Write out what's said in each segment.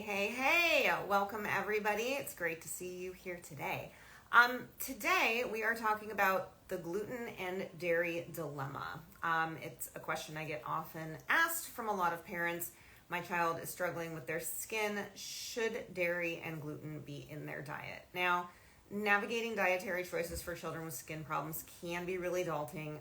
Hey, welcome everybody. It's great to see you here today. Today we are talking about the gluten and dairy dilemma. It's a question I get often asked from a lot of parents. My child is struggling with their skin. Should dairy and gluten be in their diet? Now, navigating dietary choices for children with skin problems can be really daunting,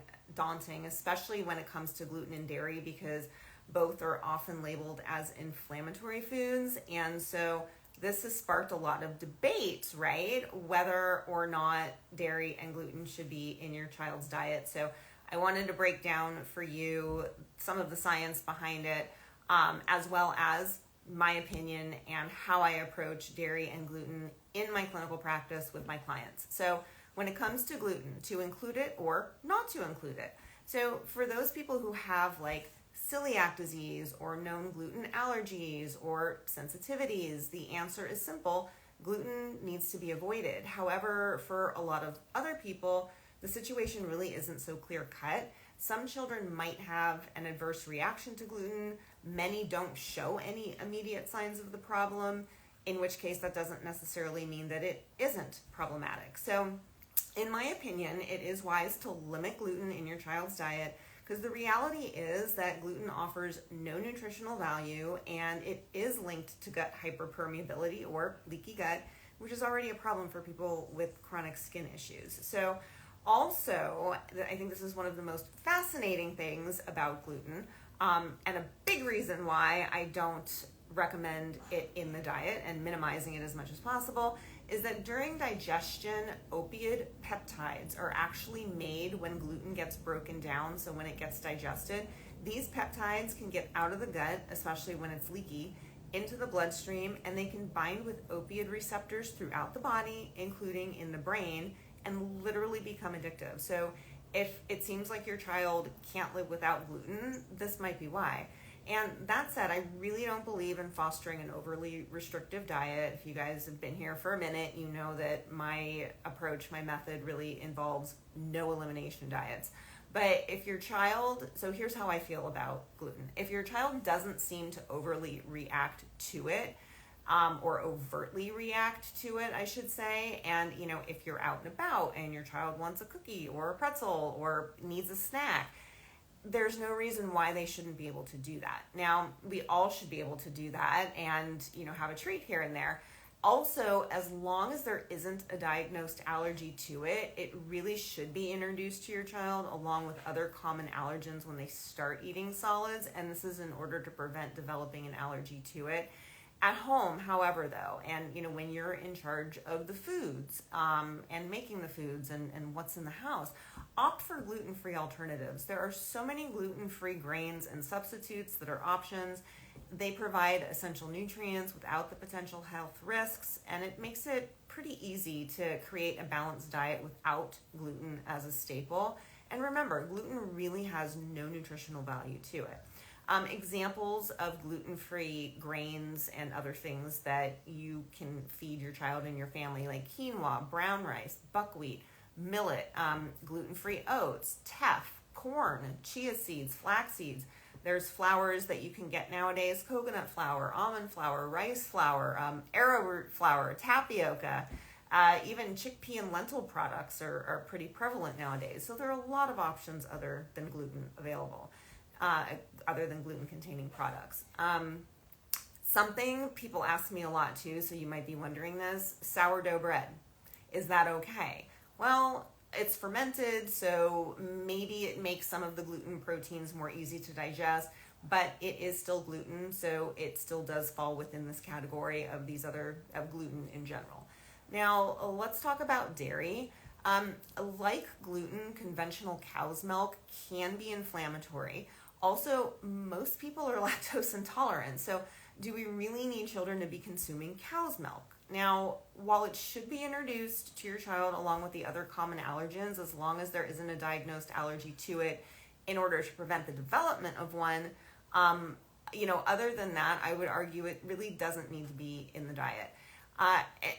especially when it comes to gluten and dairy, because both are often labeled as inflammatory foods. And so this has sparked a lot of debate, right? Whether or not dairy and gluten should be in your child's diet. So I wanted to break down for you some of the science behind it, as well as my opinion and how I approach dairy and gluten in my clinical practice with my clients. So when it comes to gluten, to include it or not to include it. So for those people who have like celiac disease or known gluten allergies or sensitivities, the answer is simple. Gluten needs to be avoided. However, for a lot of other people, the situation really isn't so clear cut. Some children might have an adverse reaction to gluten. Many don't show any immediate signs of the problem, in which case that doesn't necessarily mean that it isn't problematic. So in my opinion, it is wise to limit gluten in your child's diet, because the reality is that gluten offers no nutritional value and it is linked to gut hyperpermeability or leaky gut, which is already a problem for people with chronic skin issues. So also, I think this is one of the most fascinating things about gluten, and a big reason why I don't recommend it in the diet and minimizing it as much as possible, is that during digestion, opioid peptides are actually made when gluten gets broken down. So when it gets digested, these peptides can get out of the gut, especially when it's leaky, into the bloodstream, and they can bind with opioid receptors throughout the body, including in the brain, and literally become addictive. So if it seems like your child can't live without gluten, this might be why. And that said, I really don't believe in fostering an overly restrictive diet. If you guys have been here for a minute, you know that my approach, my method really involves no elimination diets. But if your child, so here's how I feel about gluten. If your child doesn't seem to overly react to it, or overtly react to it, I should say, and if you're out and about and your child wants a cookie or a pretzel or needs a snack, there's no reason why they shouldn't be able to do that. Now, we all should be able to do that and, have a treat here and there. Also, as long as there isn't a diagnosed allergy to it, it really should be introduced to your child along with other common allergens when they start eating solids. And this is in order to prevent developing an allergy to it. At home, however, though, and when you're in charge of the foods and making the foods and what's in the house, opt for gluten-free alternatives. There are so many gluten-free grains and substitutes that are options. They provide essential nutrients without the potential health risks, and it makes it pretty easy to create a balanced diet without gluten as a staple. And remember, gluten really has no nutritional value to it. Examples of gluten-free grains and other things that you can feed your child and your family, like quinoa, brown rice, buckwheat, millet, gluten-free oats, teff, corn, chia seeds, flax seeds. There's flours that you can get nowadays: coconut flour, almond flour, rice flour, arrowroot flour, tapioca. Even chickpea and lentil products are pretty prevalent nowadays. So there are a lot of options other than gluten available. Other than gluten-containing products. Something people ask me a lot too, so you might be wondering this: sourdough bread. Is that okay? Well, it's fermented, so maybe it makes some of the gluten proteins more easy to digest, but it is still gluten, so it still does fall within this category of of gluten in general. Now, let's talk about dairy. Like gluten, conventional cow's milk can be inflammatory. Also, most people are lactose intolerant, so do we really need children to be consuming cow's milk? Now, while it should be introduced to your child along with the other common allergens, as long as there isn't a diagnosed allergy to it, in order to prevent the development of one, other than that, I would argue it really doesn't need to be in the diet.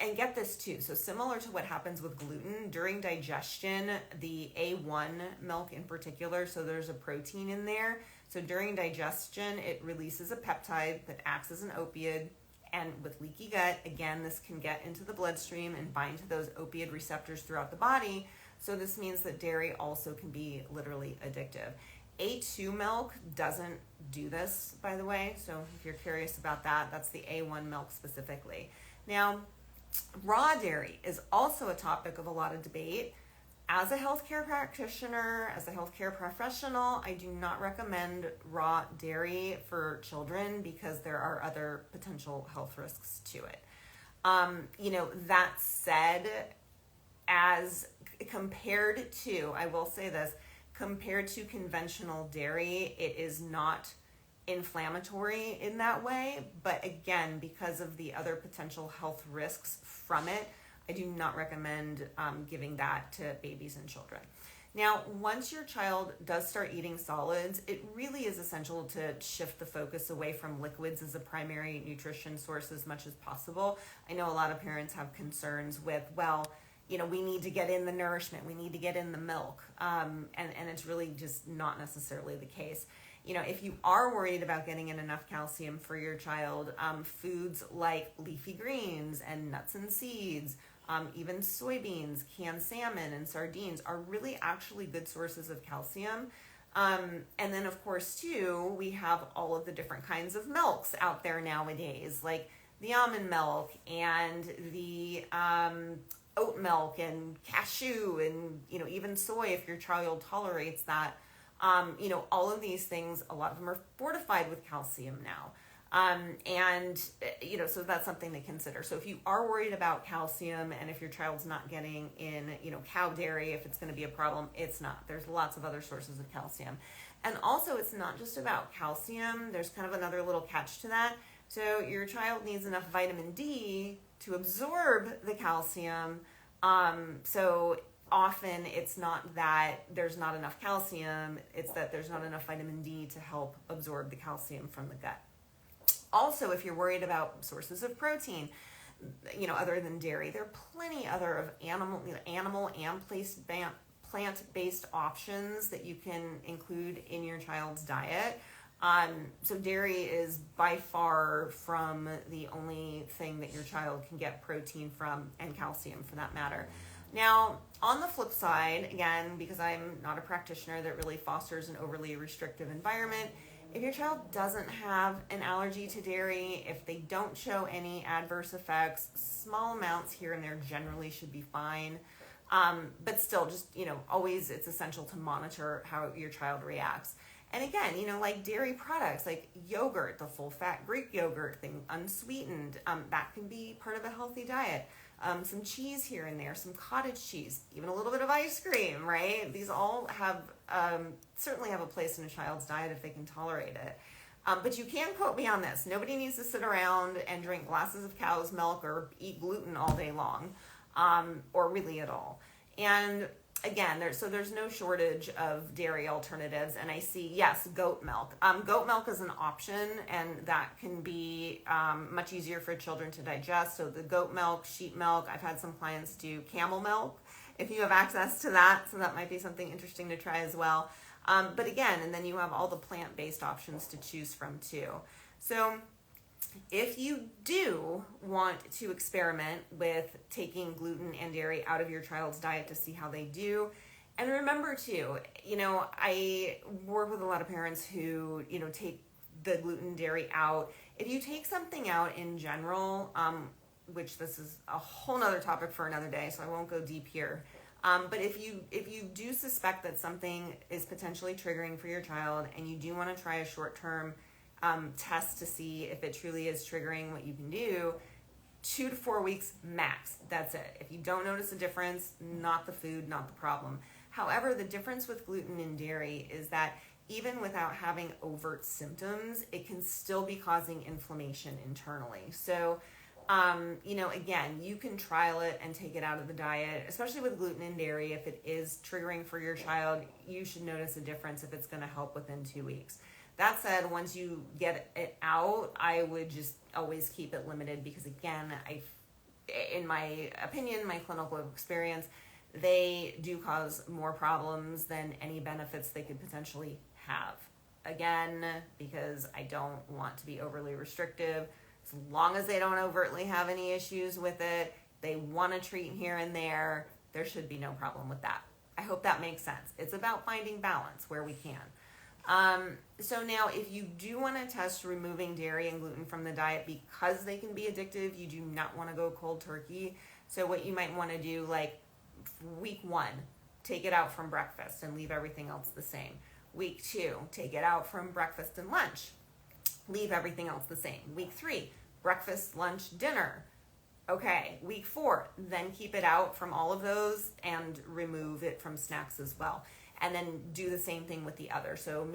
And get this too, so similar to what happens with gluten, during digestion, the A1 milk in particular, so there's a protein in there. So during digestion, it releases a peptide that acts as an opioid And with leaky gut, again, this can get into the bloodstream and bind to those opioid receptors throughout the body. So this means that dairy also can be literally addictive. A2 milk doesn't do this, by the way. So if you're curious about that, that's the A1 milk specifically. Now, raw dairy is also a topic of a lot of debate. As a healthcare practitioner, as a healthcare professional, I do not recommend raw dairy for children because there are other potential health risks to it. That said, as compared to, I will say this, compared to conventional dairy, it is not inflammatory in that way. But again, because of the other potential health risks from it, I do not recommend giving that to babies and children. Now, once your child does start eating solids, it really is essential to shift the focus away from liquids as a primary nutrition source as much as possible. I know a lot of parents have concerns with, we need to get in the nourishment, we need to get in the milk, and it's really just not necessarily the case. If you are worried about getting in enough calcium for your child, foods like leafy greens and nuts and seeds, even soybeans, canned salmon, and sardines are really actually good sources of calcium. And then, of course, too, we have all of the different kinds of milks out there nowadays, like the almond milk and the oat milk and cashew and, even soy if your child tolerates that. All of these things, a lot of them are fortified with calcium now. So that's something to consider. So if you are worried about calcium and if your child's not getting in, cow dairy, if it's going to be a problem, it's not. There's lots of other sources of calcium. And also it's not just about calcium. There's kind of another little catch to that. So your child needs enough vitamin D to absorb the calcium. So often it's not that there's not enough calcium, it's that there's not enough vitamin D to help absorb the calcium from the gut. Also, if you're worried about sources of protein, other than dairy, there are plenty other of animal and plant-based options that you can include in your child's diet. So dairy is by far from the only thing that your child can get protein from, and calcium for that matter. Now, on the flip side, again, because I'm not a practitioner that really fosters an overly restrictive environment, if your child doesn't have an allergy to dairy, if they don't show any adverse effects, small amounts here and there generally should be fine. But still, just, always it's essential to monitor how your child reacts. And again, like dairy products, like yogurt, the full-fat Greek yogurt thing, unsweetened, that can be part of a healthy diet. Some cheese here and there, some cottage cheese, even a little bit of ice cream, right? These all have certainly have a place in a child's diet if they can tolerate it. But you can quote me on this. Nobody needs to sit around and drink glasses of cow's milk or eat gluten all day long, or really at all. And again, there's no shortage of dairy alternatives, and I see, yes, goat milk. Goat milk is an option, and that can be much easier for children to digest. So the goat milk, sheep milk, I've had some clients do camel milk, if you have access to that, so that might be something interesting to try as well. But again, and then you have all the plant-based options to choose from too. So if you do want to experiment with taking gluten and dairy out of your child's diet to see how they do, and remember too, I work with a lot of parents who, take the gluten dairy out. If you take something out in general, which this is a whole nother topic for another day, so I won't go deep here. But if you do suspect that something is potentially triggering for your child and you do want to try a short-term test to see if it truly is triggering, what you can do, 2 to 4 weeks max. That's it. If you don't notice a difference, not the food, not the problem. However, the difference with gluten and dairy is that even without having overt symptoms, it can still be causing inflammation internally. So, again, you can trial it and take it out of the diet, especially with gluten and dairy. If it is triggering for your child, you should notice a difference if it's going to help within 2 weeks. That said, once you get it out, I would just always keep it limited because, again, in my opinion, my clinical experience, they do cause more problems than any benefits they could potentially have. Again, because I don't want to be overly restrictive, As long as they don't overtly have any issues with it, they want to treat here and there should be no problem with that. I hope that makes sense. It's about finding balance where we can. So now if you do want to test removing dairy and gluten from the diet because they can be addictive, you do not want to go cold turkey. So what you might want to do, like week 1, take it out from breakfast and leave everything else the same. Week 2, take it out from breakfast and lunch, leave everything else the same. Week 3, breakfast, lunch, dinner. Okay, week 4, then keep it out from all of those and remove it from snacks as well. And then do the same thing with the other. So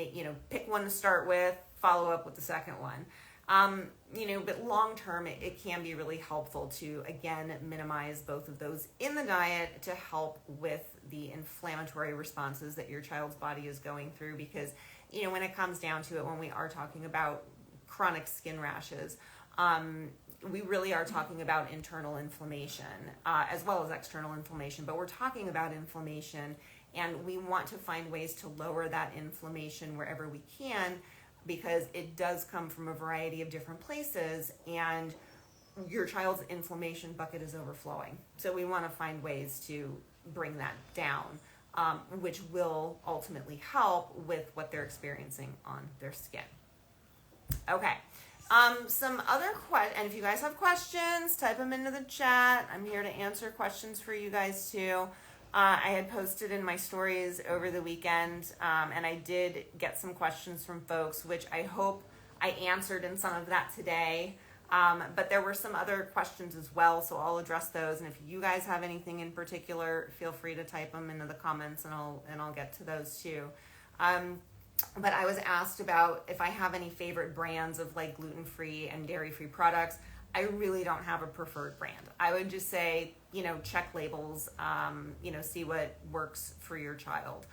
pick one to start with, follow up with the second one. But long term, it can be really helpful to, again, minimize both of those in the diet to help with the inflammatory responses that your child's body is going through. Because, when it comes down to it, when we are talking about chronic skin rashes, we really are talking about internal inflammation as well as external inflammation, but we're talking about inflammation, and we want to find ways to lower that inflammation wherever we can, because it does come from a variety of different places, and your child's inflammation bucket is overflowing. So we want to find ways to bring that down, which will ultimately help with what they're experiencing on their skin. Okay. Some other questions, and if you guys have questions, type them into the chat. I'm here to answer questions for you guys too. I had posted in my stories over the weekend, and I did get some questions from folks, which I hope I answered in some of that today. But there were some other questions as well, so I'll address those. And if you guys have anything in particular, feel free to type them into the comments, and I'll get to those too. But I was asked about if I have any favorite brands of like gluten-free and dairy-free products. I really don't have a preferred brand. I would just say, check labels, see what works for your child.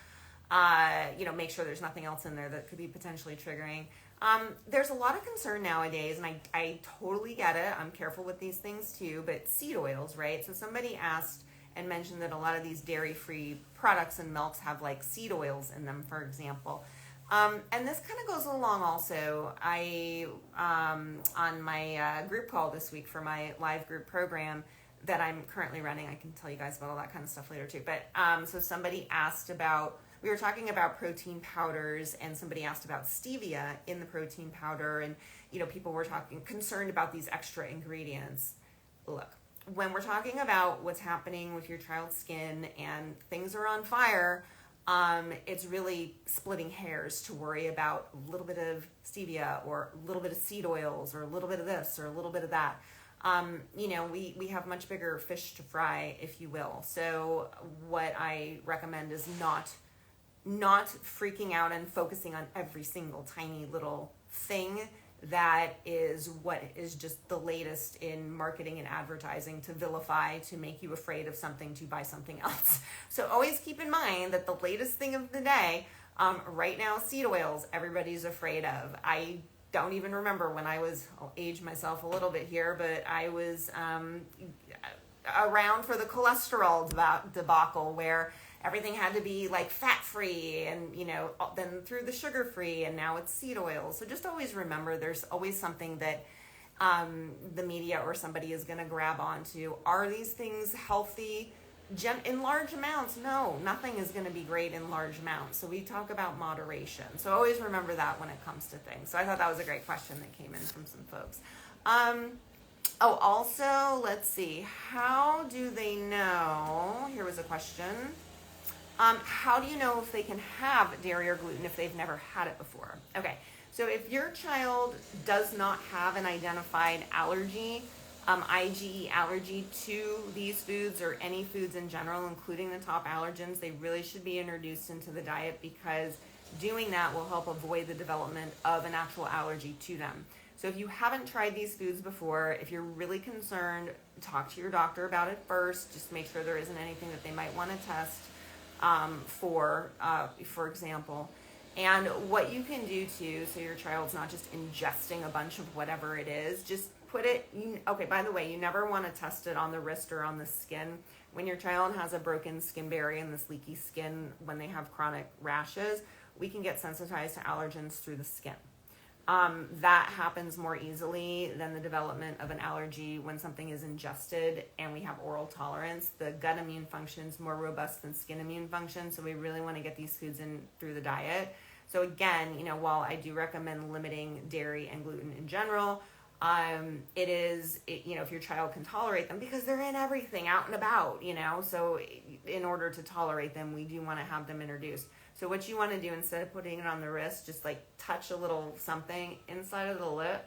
Make sure there's nothing else in there that could be potentially triggering. There's a lot of concern nowadays, and I totally get it. I'm careful with these things too, but seed oils, right? So somebody asked and mentioned that a lot of these dairy-free products and milks have like seed oils in them, for example. And this kind of goes along also. On my group call this week for my live group program that I'm currently running, I can tell you guys about all that kind of stuff later too. But so somebody asked about, we were talking about protein powders, and somebody asked about stevia in the protein powder, and people were concerned about these extra ingredients. Look, when we're talking about what's happening with your child's skin and things are on fire, it's really splitting hairs to worry about a little bit of stevia or a little bit of seed oils or a little bit of this or a little bit of that. We have much bigger fish to fry, if you will. So what I recommend is not freaking out and focusing on every single tiny little thing that is what is just the latest in marketing and advertising to vilify, to make you afraid of something, to buy something else. So always keep in mind that the latest thing of the day, right now, seed oils, everybody's afraid of. I don't even remember when I'll age myself a little bit here, but I was around for the cholesterol debacle where everything had to be like fat-free and, then through the sugar-free, and now it's seed oils. So just always remember there's always something that the media or somebody is going to grab onto. Are these things healthy in large amounts? No, nothing is going to be great in large amounts. So we talk about moderation. So always remember that when it comes to things. So I thought that was a great question that came in from some folks. Also, let's see. How do they know? Here was a question. How do you know if they can have dairy or gluten if they've never had it before? Okay, so if your child does not have an identified allergy, IgE allergy to these foods or any foods in general, including the top allergens, they really should be introduced into the diet, because doing that will help avoid the development of an actual allergy to them. So if you haven't tried these foods before, if you're really concerned, talk to your doctor about it first. Just make sure there isn't anything that they might want to test for example. And what you can do too, so your child's not just ingesting a bunch of whatever it is, just put it, okay, by the way, you never want to test it on the wrist or on the skin. When your child has a broken skin barrier and this leaky skin, when they have chronic rashes, we can get sensitized to allergens through the skin. That happens more easily than the development of an allergy when something is ingested and we have oral tolerance. The gut immune function is more robust than skin immune function, so we really want to get these foods in through the diet. So again, while I do recommend limiting dairy and gluten in general, if your child can tolerate them, because they're in everything out and about, so in order to tolerate them, we do want to have them introduced. So what you want to do, instead of putting it on the wrist, just like touch a little something inside of the lip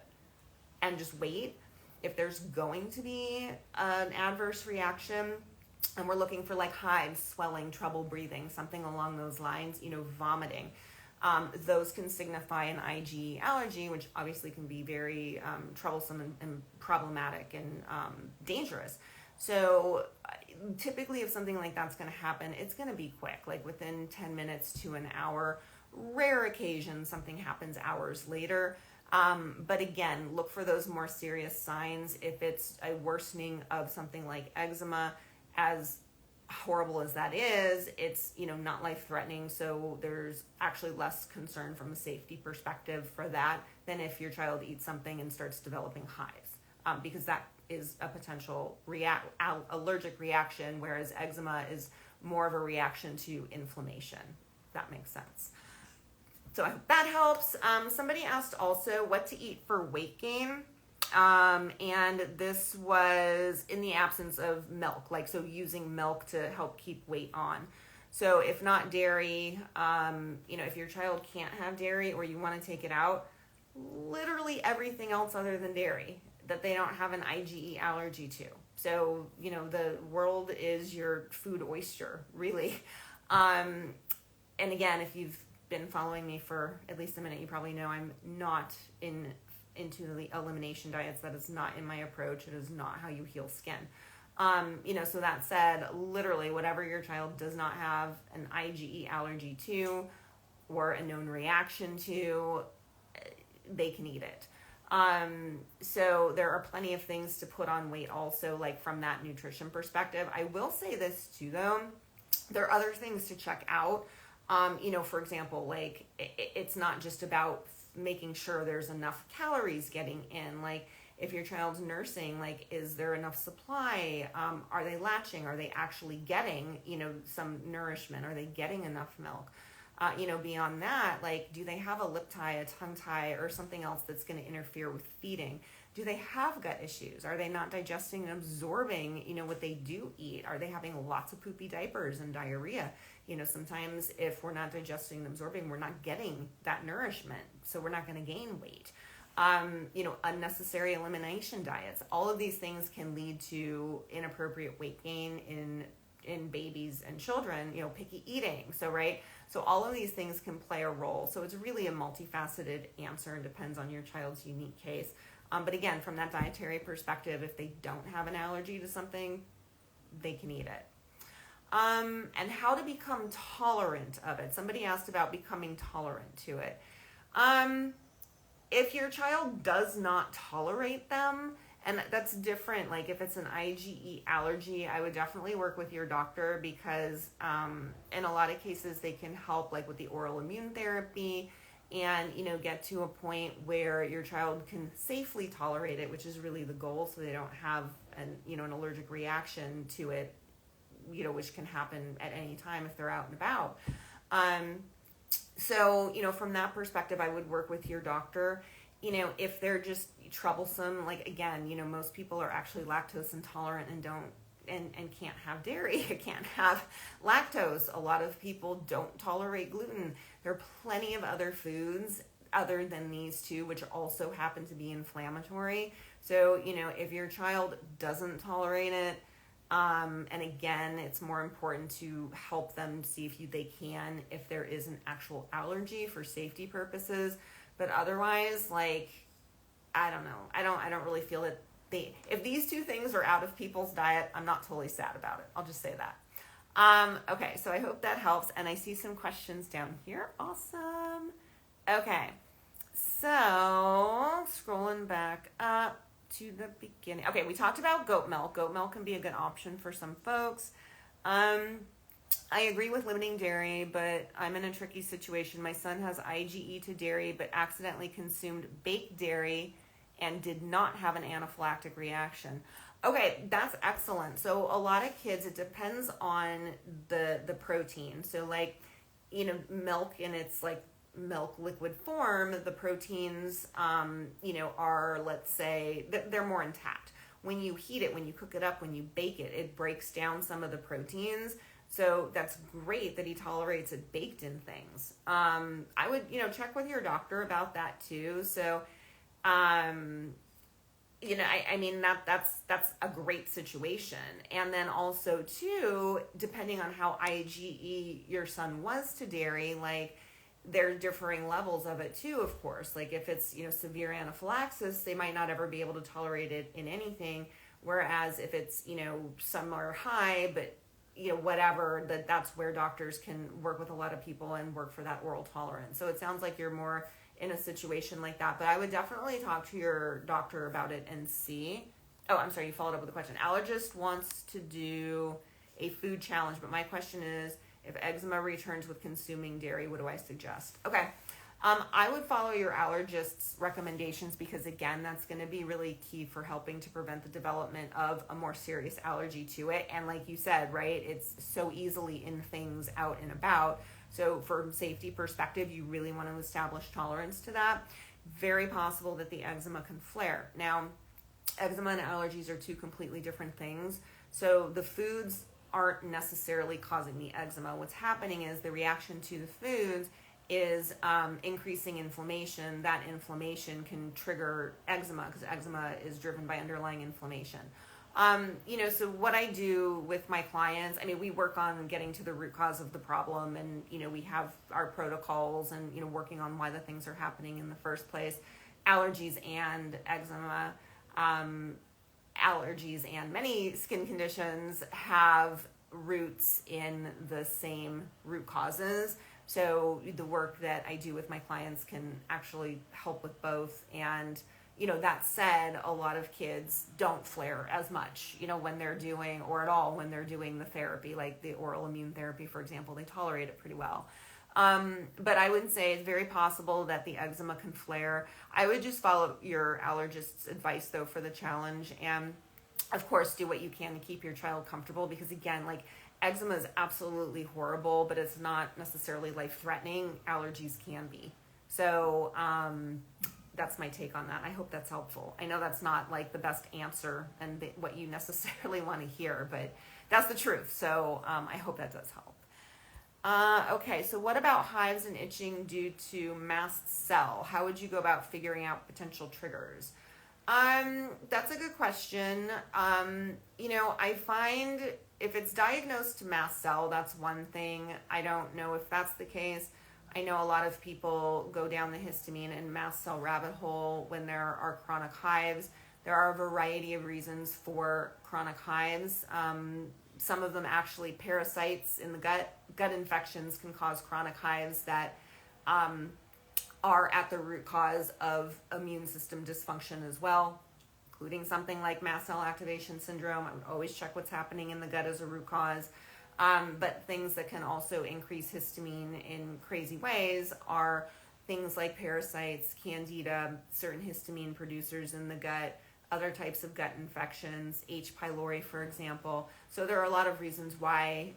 and just wait. If there's going to be an adverse reaction and we're looking for like hives, swelling, trouble breathing, something along those lines, vomiting, those can signify an IgE allergy, which obviously can be very troublesome and problematic and dangerous. So typically if something like that's going to happen, it's going to be quick, like within 10 minutes to an hour. Rare occasions something happens hours later. But again, look for those more serious signs. If it's a worsening of something like eczema, as horrible as that is, it's not life-threatening, so there's actually less concern from a safety perspective for that than if your child eats something and starts developing hives, because that is a potential allergic reaction, whereas eczema is more of a reaction to inflammation. That makes sense. So I hope that helps. Somebody asked also what to eat for weight gain. And this was in the absence of milk, so using milk to help keep weight on. So if not dairy, if your child can't have dairy or you want to take it out, literally everything else other than dairy that they don't have an IgE allergy to. So, the world is your food oyster, really. And again, if you've been following me for at least a minute, you probably know I'm not into the elimination diets. That is not in my approach. It is not how you heal skin. So that said, literally whatever your child does not have an IgE allergy to or a known reaction to, they can eat it. So there are plenty of things to put on weight also, like from that nutrition perspective. I will say this too, though. There are other things to check out. For example, like it's not just about making sure there's enough calories getting in. Like if your child's nursing, like is there enough supply? Are they latching? Are they actually getting, some nourishment? Are they getting enough milk? Beyond that, like, do they have a lip tie, a tongue tie, or something else that's going to interfere with feeding? Do they have gut issues? Are they not digesting and absorbing, what they do eat? Are they having lots of poopy diapers and diarrhea? Sometimes if we're not digesting and absorbing, we're not getting that nourishment, so we're not going to gain weight. Unnecessary elimination diets. All of these things can lead to inappropriate weight gain in babies and children, picky eating. So all of these things can play a role. So it's really a multifaceted answer and depends on your child's unique case. But again, from that dietary perspective, if they don't have an allergy to something, they can eat it. And how to become tolerant of it. Somebody asked about becoming tolerant to it. If your child does not tolerate them, and that's different, like if it's an IgE allergy, I would definitely work with your doctor because in a lot of cases they can help like with the oral immune therapy and, get to a point where your child can safely tolerate it, which is really the goal, so they don't have an allergic reaction to it, which can happen at any time if they're out and about. So, from that perspective, I would work with your doctor. If they're just troublesome, like again, most people are actually lactose intolerant and can't have dairy, can't have lactose. A lot of people don't tolerate gluten. There are plenty of other foods other than these two, which also happen to be inflammatory. So, if your child doesn't tolerate it, and again, it's more important to help them see if there is an actual allergy for safety purposes. But otherwise, like, I don't know. I don't really feel that if these two things are out of people's diet, I'm not totally sad about it. I'll just say that. Okay, so I hope that helps. And I see some questions down here. Awesome. Okay, so scrolling back up to the beginning. Okay, we talked about goat milk. Goat milk can be a good option for some folks. I agree with limiting dairy, but I'm in a tricky situation. My son has IgE to dairy, but accidentally consumed baked dairy and did not have an anaphylactic reaction. Okay, that's excellent. So a lot of kids, it depends on the protein. So like, milk in its like milk liquid form, the proteins, are, let's say, they're more intact. When you heat it, when you cook it up, when you bake it, it breaks down some of the proteins. So that's great that he tolerates it baked in things. I would, check with your doctor about that too. So, I mean, that's a great situation. And then also too, depending on how IgE your son was to dairy, like there are differing levels of it too, of course. Like if it's, severe anaphylaxis, they might not ever be able to tolerate it in anything. Whereas if it's, some are high, but whatever, that's where doctors can work with a lot of people and work for that oral tolerance. So it sounds like you're more in a situation like that, but I would definitely talk to your doctor about it and see. Oh, I'm sorry, you followed up with a question. Allergist wants to do a food challenge, but my question is, if eczema returns with consuming dairy, what do I suggest? Okay. I would follow your allergist's recommendations because, again, that's going to be really key for helping to prevent the development of a more serious allergy to it. And like you said, right, it's so easily in things out and about. So from safety perspective, you really want to establish tolerance to that. Very possible that the eczema can flare. Now, eczema and allergies are two completely different things. So the foods aren't necessarily causing the eczema. What's happening is the reaction to the foods is increasing inflammation. That inflammation can trigger eczema because eczema is driven by underlying inflammation. So what I do with my clients, I mean, we work on getting to the root cause of the problem, and, we have our protocols and, working on why the things are happening in the first place. Allergies and eczema, allergies and many skin conditions have roots in the same root causes. So the work that I do with my clients can actually help with both. And, that said, a lot of kids don't flare as much, when they're doing, or at all when they're doing the therapy, like the oral immune therapy, for example, they tolerate it pretty well. But I would say it's very possible that the eczema can flare. I would just follow your allergist's advice though for the challenge, and of course do what you can to keep your child comfortable, because again, like eczema is absolutely horrible, but it's not necessarily life-threatening. Allergies can be. So that's my take on that. I hope that's helpful. I know that's not like the best answer and what you necessarily want to hear, but that's the truth. So I hope that does help. Okay, so what about hives and itching due to mast cell? How would you go about figuring out potential triggers? That's a good question. I find if it's diagnosed to mast cell, that's one thing. I don't know if that's the case. I know a lot of people go down the histamine and mast cell rabbit hole when there are chronic hives. There are a variety of reasons for chronic hives. Some of them actually parasites in the gut. Gut infections can cause chronic hives that are at the root cause of immune system dysfunction as well, including something like mast cell activation syndrome. I would always check what's happening in the gut as a root cause. But things that can also increase histamine in crazy ways are things like parasites, candida, certain histamine producers in the gut, other types of gut infections, H. pylori, for example. So there are a lot of reasons why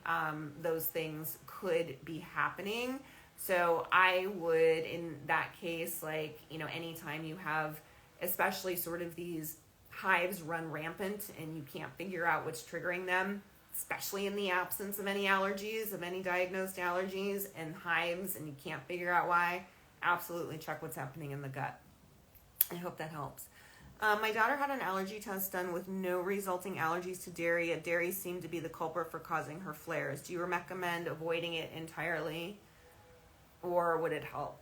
those things could be happening. So I would, in that case, anytime you have, especially sort of these hives run rampant and you can't figure out what's triggering them, especially in the absence of any allergies, of any diagnosed allergies and hives, and you can't figure out why, absolutely check what's happening in the gut. I hope that helps. My daughter had an allergy test done with no resulting allergies to dairy. Dairy seemed to be the culprit for causing her flares. Do you recommend avoiding it entirely, or would it help?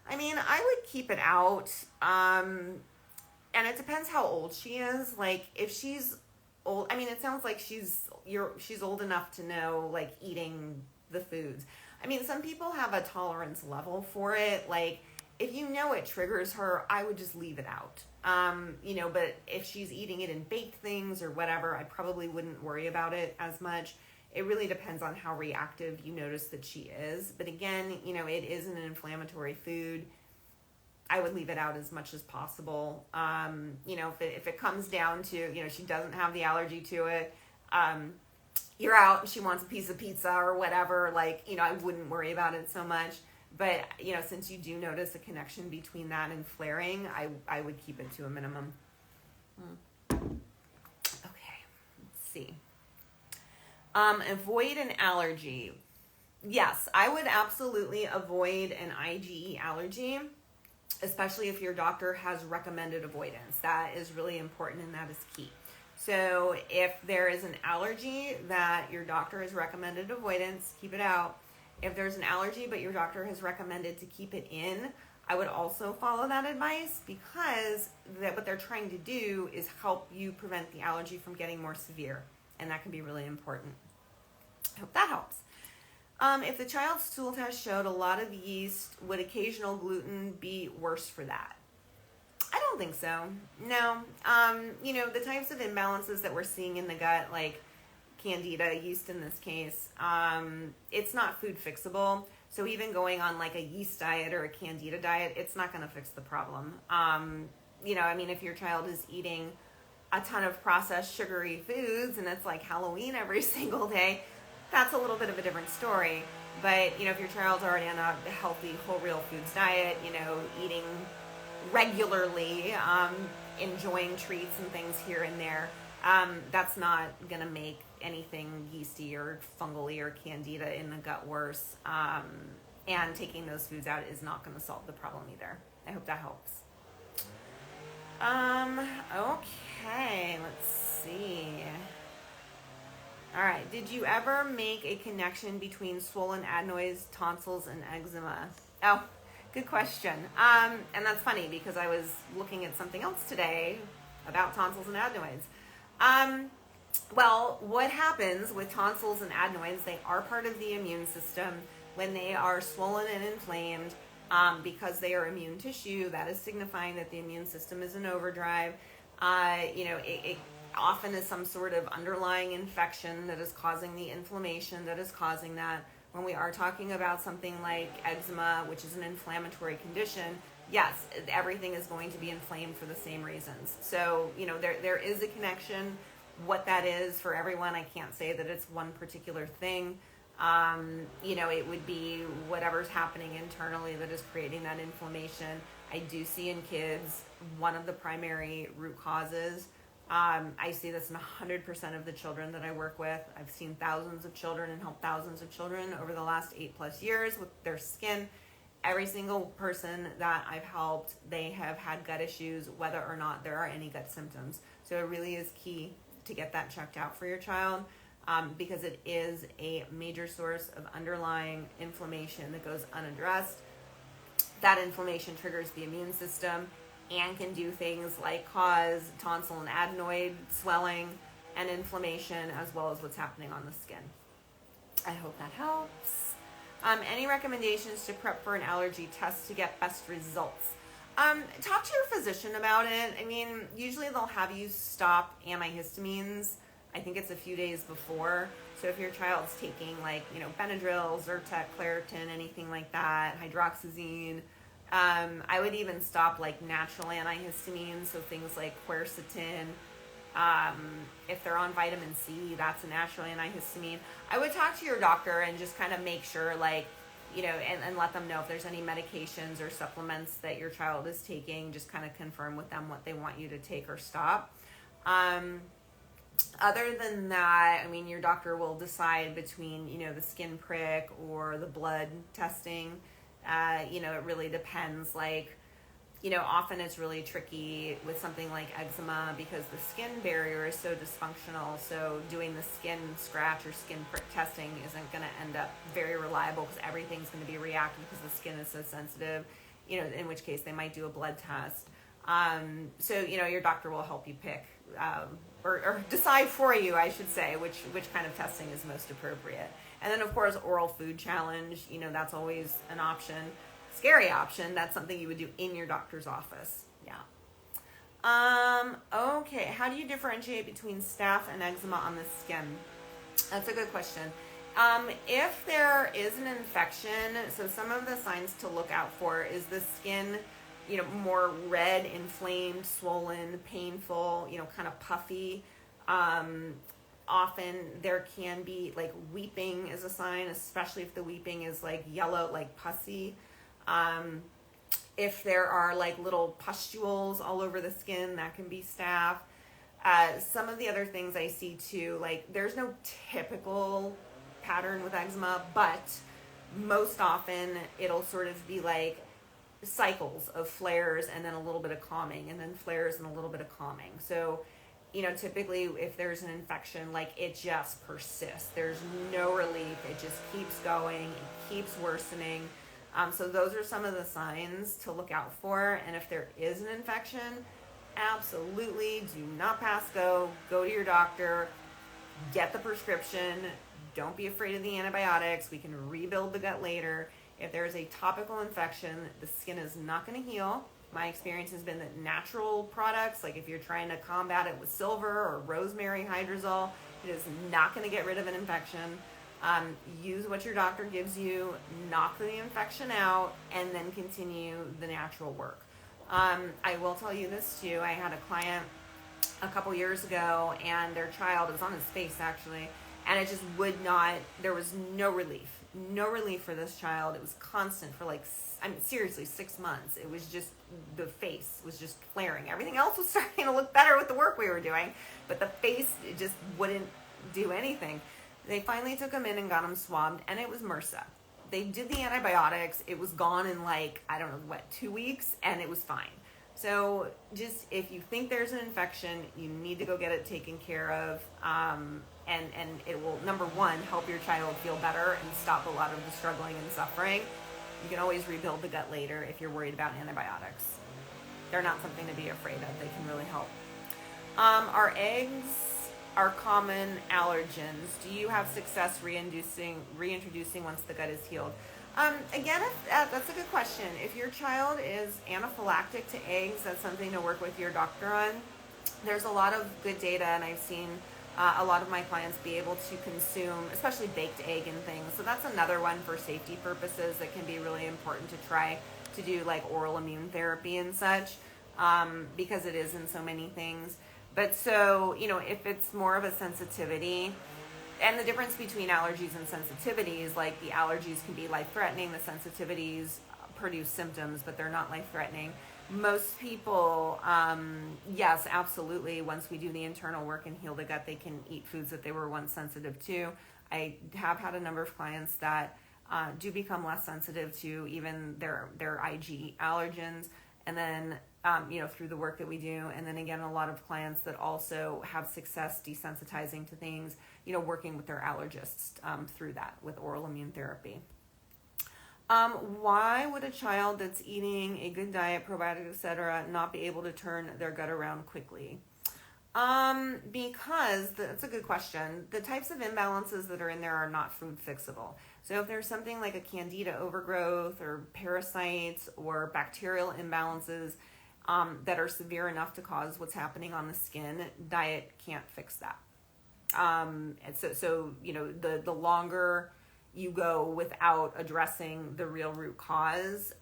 I mean, I would keep it out. And it depends how old she is. Like, if she's old, I mean, it sounds like she's old enough to know, like, eating the foods. I mean, some people have a tolerance level for it. Like, if you know it triggers her, I would just leave it out. But if she's eating it in baked things or whatever, I probably wouldn't worry about it as much. It really depends on how reactive you notice that she is. But again, it is an inflammatory food. I would leave it out as much as possible. If it comes down to, she doesn't have the allergy to it, you're out and she wants a piece of pizza or whatever, I wouldn't worry about it so much. But, since you do notice a connection between that and flaring, I would keep it to a minimum. Okay, let's see. Avoid an allergy. Yes, I would absolutely avoid an IgE allergy, especially if your doctor has recommended avoidance. That is really important and that is key. So if there is an allergy that your doctor has recommended avoidance, keep it out. If there's an allergy but your doctor has recommended to keep it in, I would also follow that advice, because what they're trying to do is help you prevent the allergy from getting more severe, and that can be really important. I hope that helps. If the child's stool test showed a lot of yeast, would occasional gluten be worse for that? I don't think so. No. The types of imbalances that we're seeing in the gut, like candida, yeast in this case, it's not food fixable. So even going on like a yeast diet or a candida diet, it's not going to fix the problem. If your child is eating a ton of processed sugary foods and it's like Halloween every single day, that's a little bit of a different story. But, if your child's already on a healthy whole real foods diet, eating regularly, enjoying treats and things here and there, that's not going to make anything yeasty or fungally or candida in the gut worse. And taking those foods out is not going to solve the problem either. I hope that helps. Okay, let's see. All right, did you ever make a connection between swollen adenoids, tonsils, and eczema? Oh, good question. And that's funny because I was looking at something else today about tonsils and adenoids. Well, what happens with tonsils and adenoids, they are part of the immune system. When they are swollen and inflamed, because they are immune tissue, that is signifying that the immune system is in overdrive. It often is some sort of underlying infection that is causing the inflammation that is causing that. When we are talking about something like eczema, which is an inflammatory condition, yes, everything is going to be inflamed for the same reasons. So, there is a connection. What that is for everyone, I can't say that it's one particular thing. It would be whatever's happening internally that is creating that inflammation. I do see in kids one of the primary root causes. I see this in 100% of the children that I work with. I've seen thousands of children and helped thousands of children over the last 8+ years with their skin. Every single person that I've helped, they have had gut issues, whether or not there are any gut symptoms. So it really is key to get that checked out for your child, because it is a major source of underlying inflammation that goes unaddressed. That inflammation triggers the immune system and can do things like cause tonsil and adenoid swelling and inflammation, as well as what's happening on the skin. I hope that helps. Any recommendations to prep for an allergy test to get best results? Talk to your physician about it. Usually they'll have you stop antihistamines. I think it's a few days before. So if your child's taking Benadryl, Zyrtec, Claritin, anything like that, hydroxyzine, I would even stop natural antihistamines, so things like quercetin. If they're on vitamin C, that's a natural antihistamine. I would talk to your doctor and just kind of make sure, and let them know if there's any medications or supplements that your child is taking. Just kind of confirm with them what they want you to take or stop. Other than that, your doctor will decide between, the skin prick or the blood testing. It really depends. Often it's really tricky with something like eczema because the skin barrier is so dysfunctional. So doing the skin scratch or skin prick testing isn't going to end up very reliable because everything's going to be reactive because the skin is so sensitive, in which case they might do a blood test. So your doctor will help you pick, or decide for you, I should say, which kind of testing is most appropriate. And then, of course, oral food challenge, that's always an option. Scary option. That's something you would do in your doctor's office. Yeah. Okay. How do you differentiate between staph and eczema on the skin? That's a good question. If there is an infection, so some of the signs to look out for is the skin, more red, inflamed, swollen, painful, kind of puffy. Often there can be like weeping is a sign, especially if the weeping is like yellow, like pussy. If there are like little pustules all over the skin, that can be staph. Some of the other things I see too, like there's no typical pattern with eczema, but most often it'll sort of be like cycles of flares and then a little bit of calming and then flares and a little bit of calming. So, typically if there's an infection, like it just persists. There's no relief. It just keeps going. It keeps worsening. So those are some of the signs to look out for. And if there is an infection, absolutely do not pass go. Go to your doctor. Get the prescription. Don't be afraid of the antibiotics. We can rebuild the gut later. If there is a topical infection, the skin is not going to heal. My experience has been that natural products, like if you're trying to combat it with silver or rosemary hydrosol, it is not going to get rid of an infection. Use what your doctor gives you, knock the infection out, and then continue the natural work. I will tell you this too. I had a client a couple years ago, and their child, it was on his face actually, and it just would not, there was no relief for this child. It was constant for seriously 6 months. It was just, the face was just flaring. Everything else was starting to look better with the work we were doing, but the face, it just wouldn't do anything. They finally took him in and got him swabbed, and it was MRSA. They did the antibiotics. It was gone in 2 weeks, and it was fine. So just, if you think there's an infection, you need to go get it taken care of. And it will, number one, help your child feel better and stop a lot of the struggling and suffering. You can always rebuild the gut later if you're worried about antibiotics. They're not something to be afraid of. They can really help. Our eggs are common allergens. Do you have success reintroducing once the gut is healed? Again, that's a good question. If your child is anaphylactic to eggs, that's something to work with your doctor on. There's a lot of good data, and I've seen a lot of my clients be able to consume, especially baked egg and things. So that's another one for safety purposes that can be really important to try to do, like oral immune therapy and such, because it is in so many things. But so, if it's more of a sensitivity, and the difference between allergies and sensitivities, like the allergies can be life-threatening, the sensitivities produce symptoms, but they're not life-threatening. Most people, yes, absolutely, once we do the internal work and heal the gut, they can eat foods that they were once sensitive to. I have had a number of clients that do become less sensitive to even their IG allergens, and then through the work that we do. And then again, a lot of clients that also have success desensitizing to things, working with their allergists through that with oral immune therapy. Why would a child that's eating a good diet, probiotics, etc., not be able to turn their gut around quickly? Because that's a good question. The types of imbalances that are in there are not food fixable. So if there's something like a candida overgrowth or parasites or bacterial imbalances that are severe enough to cause what's happening on the skin, diet can't fix that. And so the longer you go without addressing the real root cause,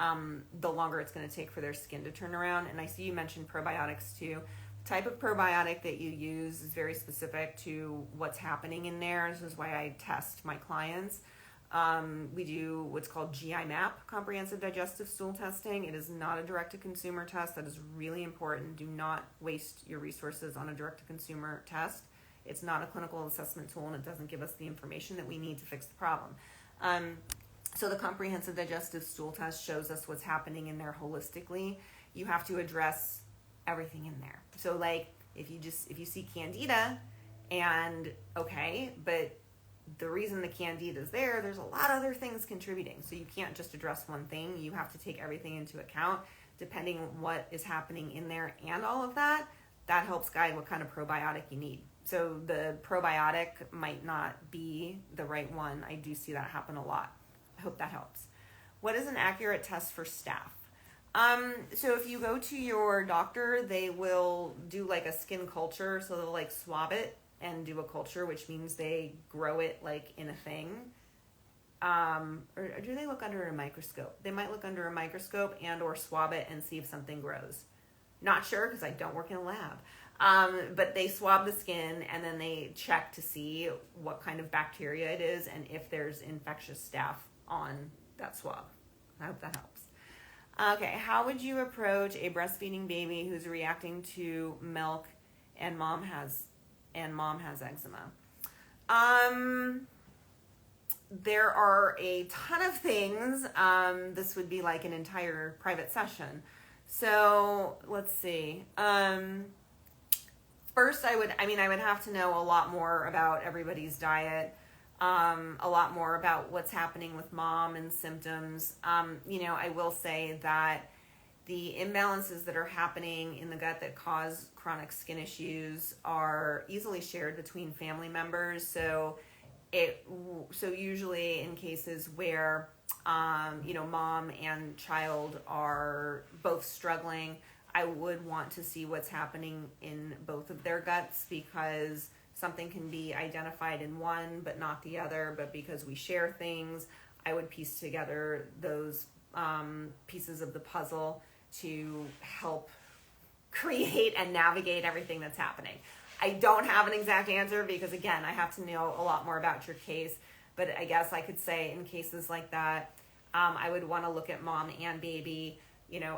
the longer it's going to take for their skin to turn around. And I see you mentioned probiotics too. The type of probiotic that you use is very specific to what's happening in there. This is why I test my clients. We do what's called GI map, comprehensive digestive stool testing. It is not a direct-to-consumer test. That is really important. Do not waste your resources on a direct-to-consumer test. It's not a clinical assessment tool, and it doesn't give us the information that we need to fix the problem. So the comprehensive digestive stool test shows us what's happening in there holistically. You have to address everything in there. So if you see candida, and but the reason the candida is there's a lot of other things contributing. So you can't just address one thing. You have to take everything into account, depending on what is happening in there and all of that. That helps guide what kind of probiotic you need. So the probiotic might not be the right one. I do see that happen a lot. I hope that helps. What is an accurate test for staph? So if you go to your doctor, they will do like a skin culture. So they'll swab it and do a culture, which means they grow it like in a thing. Or do they look under a microscope? They might look under a microscope and or swab it and see if something grows. Not sure because I don't work in a lab. But they swab the skin and then they check to see what kind of bacteria it is and if there's infectious staph on that swab. I hope that helps. Okay, how would you approach a breastfeeding baby who's reacting to milk and mom has eczema? There are a ton of things. This would be like an entire private session. So let's see. First, I would have to know a lot more about everybody's diet, a lot more about what's happening with mom and symptoms. I will say that the imbalances that are happening in the gut that cause chronic skin issues are easily shared between family members. So usually in cases where, mom and child are both struggling, I would want to see what's happening in both of their guts, because something can be identified in one but not the other. But because we share things, I would piece together those pieces of the puzzle to help create and navigate everything that's happening. I don't have an exact answer because, again, I have to know a lot more about your case. But I guess I could say in cases like that, I would want to look at mom and baby,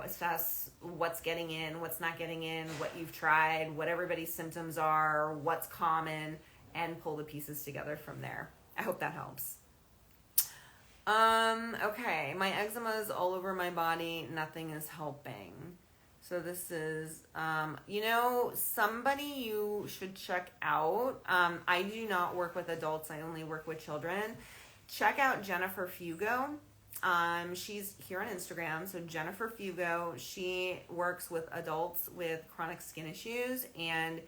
assess what's getting in, what's not getting in, what you've tried, what everybody's symptoms are, what's common, and pull the pieces together from there. I hope that helps. Okay, my eczema is all over my body. Nothing is helping. So this is, somebody you should check out. I do not work with adults. I only work with children. Check out Jennifer Fugo. She's here on Instagram. So Jennifer Fugo, she works with adults with chronic skin issues, and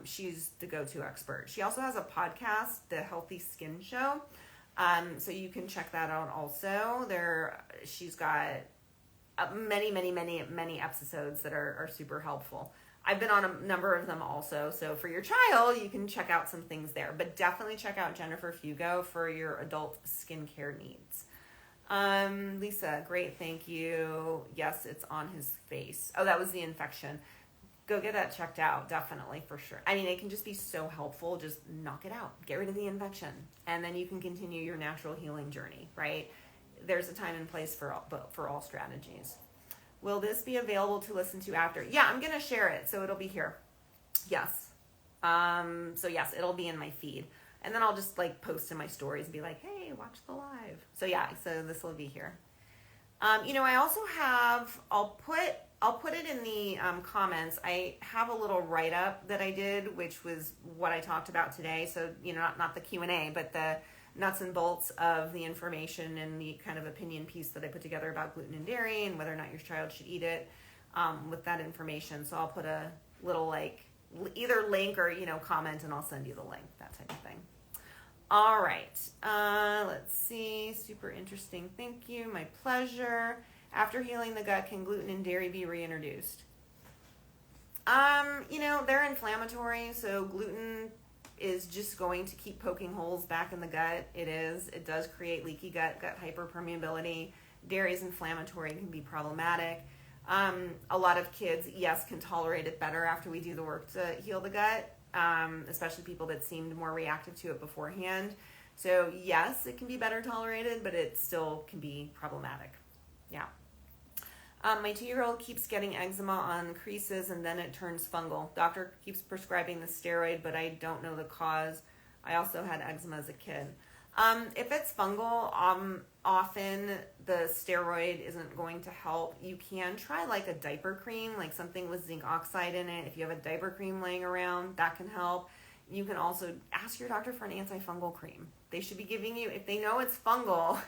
she's the go-to expert. She also has a podcast, The Healthy Skin Show. So you can check that out also. She's got many episodes that are super helpful. I've been on a number of them also. So for your child, you can check out some things there, but definitely check out Jennifer Fugo for your adult skincare needs. Lisa, great. Thank you. Yes, it's on his face. Oh, that was the infection. Go get that checked out. Definitely, for sure. It can just be so helpful. Just knock it out. Get rid of the infection. And then you can continue your natural healing journey, right? There's a time and place for all strategies. Will this be available to listen to after? Yeah, I'm going to share it, so it'll be here. Yes. Yes, it'll be in my feed. And then I'll just post in my stories and be like, hey, watch the live. So this will be here. I also have, I'll put it in the comments. I have a little write-up that I did, which was what I talked about today. So, not the Q&A, but the nuts and bolts of the information and the kind of opinion piece that I put together about gluten and dairy and whether or not your child should eat it with that information. So I'll put a little either link or, comment, and I'll send you the link, that type of thing. All right. Let's see. Super interesting. Thank you. My pleasure. After healing the gut, can gluten and dairy be reintroduced? They're inflammatory, so gluten is just going to keep poking holes back in the gut. It does create leaky gut hyperpermeability. Dairy is inflammatory and can be problematic. A lot of kids, yes, can tolerate it better after we do the work to heal the gut, especially people that seemed more reactive to it beforehand. So yes, it can be better tolerated, but it still can be problematic. Yeah. My 2-year-old keeps getting eczema on creases and then it turns fungal. Doctor keeps prescribing the steroid, but I don't know the cause. I also had eczema as a kid. If it's fungal, often the steroid isn't going to help. You can try a diaper cream, something with zinc oxide in it. If you have a diaper cream laying around, that can help. You can also ask your doctor for an antifungal cream. They should be giving you, if they know it's fungal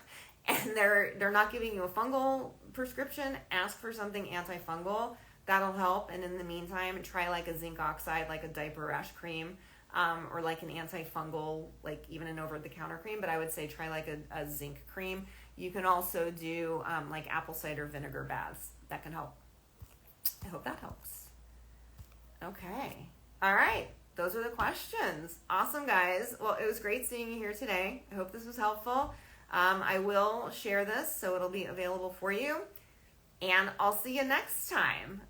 and they're not giving you a fungal prescription, ask for something antifungal. That'll help. And in the meantime, try a zinc oxide, a diaper rash cream, or an antifungal, even an over-the-counter cream. But I would say try a zinc cream. You can also do apple cider vinegar baths. That can help. I hope that helps. Okay. All right. those are the questions. Awesome, guys. Well, it was great seeing you here today. I hope this was helpful. I will share this so it'll be available for you. And I'll see you next time.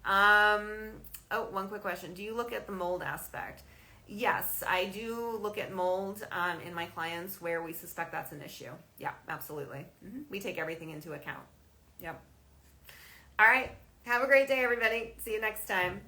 One quick question. Do you look at the mold aspect? Yes, I do look at mold in my clients where we suspect that's an issue. Yeah, absolutely. We take everything into account. Yep. All right. Have a great day, everybody. See you next time.